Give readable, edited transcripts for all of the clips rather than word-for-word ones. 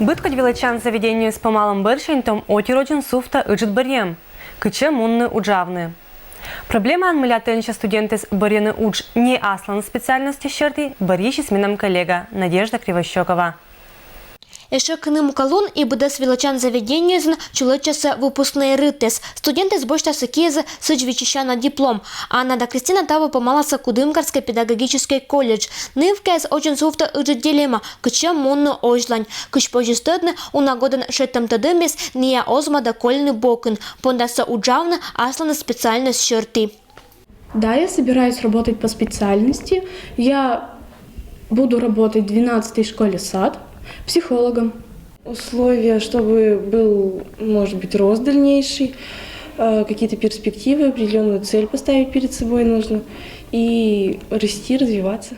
Быткать величан заведению с помалом бершень том отироджен суфта ыджит барьем, кыче мунны уджавны. Проблема анмылятынча студенты с барьяны удж не аслан специальности щерты барьищи с мином коллега Надежда Кривощекова. Еще кыным колун и бдес величан заведению чулочаса выпускные рытес. Студенты с бочта сыкезы сыджвичища на диплом. А Нада Кристина того помалася Кудымкарский педагогический колледж. Нывка с очень суфта ыджит дилемма, кыча монну ожлань. Кыч пожистодны унагоден шеттам тадымес ния озма да кольны бокын. Пондаса уджавна аслана специальность щерты. Да, я собираюсь работать по специальности. Я буду работать в 12-й школе сад психологом. Условия, чтобы был, может быть, рост дальнейший, какие-то перспективы, определенную цель поставить перед собой нужно и расти, развиваться.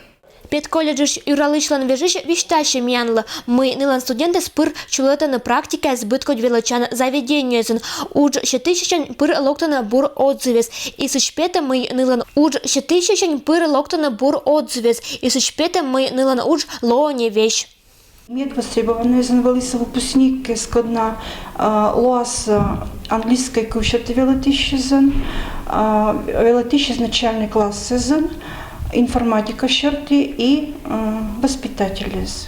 Пет колледжиш юралычлан вежиш виштащи мянлы. Мы нылан студенты спыр чулета на практике сбыткот величан заведению. Удж 7000 пыр локтана бур отзывес. И сычпета мы нылан удж 7000 пыр локтана бур отзывес. И сычпета мы нылан удж лоне вещь. Мед востребований занавалися випускники складна ЛОАС англійської кушати велетищезен, велетищез начальний клас сезон, информатика щерти и воспитателез.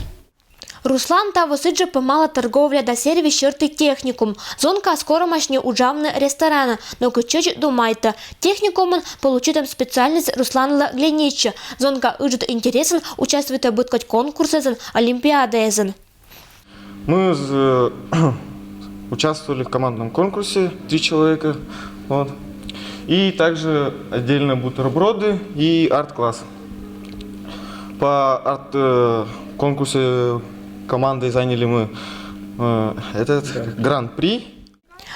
Руслан того сыджа помала торговля до сервис щерты техникум. Зонка скоро машне уджавны ресторана, но кычеч думайта. Техникумын получитым специальность Русланла Гленича. Зонка ыджит интересен участвует в быткать конкурсезен, олимпиадезен. Мы участвовали в командном конкурсе, 3 человека. Вот. И также отдельно бутерброды и арт-класс. По арт-конкурсе командой заняли мы этот гран-при.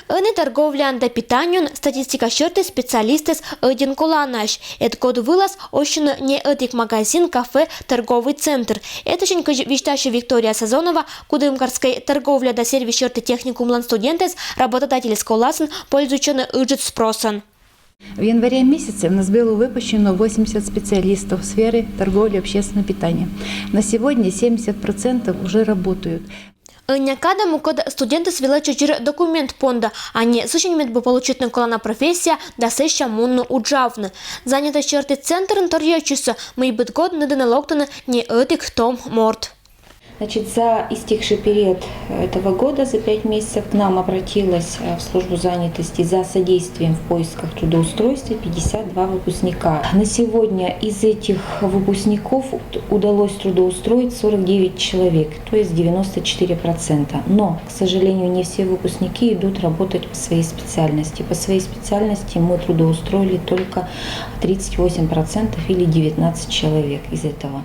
Они торговля до питанию, статистика щерты специалисты один коланаш. Это код вылаз ощущенно не этих магазин, кафе, торговый центр. Это же виштаща Виктория Сазонова, Кудымкарской торговля до сервис щерты техникум лан студентес, работодатели сколасен, пользующие ыджит спросан. В январе месяце у нас было выпущено 80 специалистов в сфере торговли и общественного питания. На сегодня 70% уже работают. Някада мукод студенты свела чечир документ понда, а не сущеньмет бы получить на колана профессия, да сеща мунну уджавны. Занято черты центр торьячуса, мы быт год надо локтана не этих том морд. Значит, за истекший период этого года, за 5 месяцев, к нам обратилось в службу занятости за содействием в поисках трудоустройства 52 выпускника. На сегодня из этих выпускников удалось трудоустроить 49 человек, то есть 94%. Но, к сожалению, не все выпускники идут работать по своей специальности. По своей специальности мы трудоустроили только 38% или 19 человек из этого.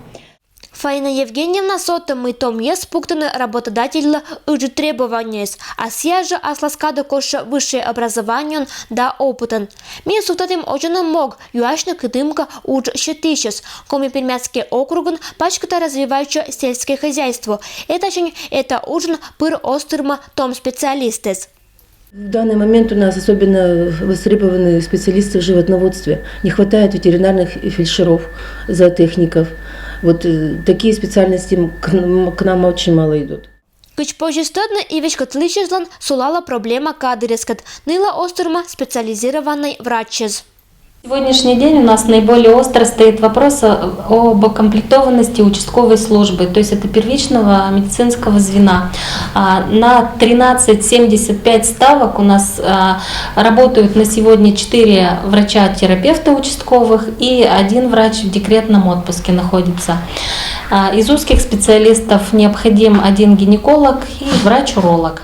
Фаина Евгеньевна сота мы том есть пуктаны работодателя уже требования, а сия же асласкада коша высшее образование да опытен. Мне сутатым очень мог, юашна кыдымка уж щетищес, коми пермяцкий округан пачката развивающее сельское хозяйство. Это ужин пыр остырма том специалистес. В данный момент у нас особенно востребованы специалисты в животноводстве. Не хватает ветеринарных фельдшеров, зоотехников. Вот такие специальности к нам очень мало идут. Кыч пожестодно и вещь котличезлан сулала проблема кадрескат. Ныла остурма специализированный врачез. Сегодняшний день у нас наиболее остро стоит вопрос об окомплектованности участковой службы, то есть это первичного медицинского звена. На 13,75 ставок у нас работают на сегодня 4 врача-терапевта участковых и 1 врач в декретном отпуске находится. Из узких специалистов необходим 1 гинеколог и врач-уролог.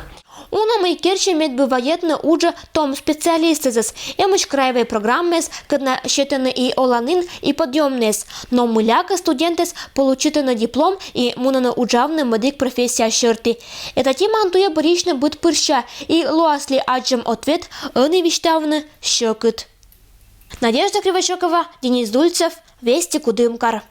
Уна мы керчи мед бывает на уже том специалистезес. Эмуч краевые программы, когда считаны и оланин, и подъемнес. Но мыляка студентес получит на диплом и мунана уджавный медик профессия щерти. Это тема антуя борична быть пырща, и луасли аджем ответ, они виштавны щекут. Надежда Кривощекова, Денис Дульцев, Вести Кудымкар.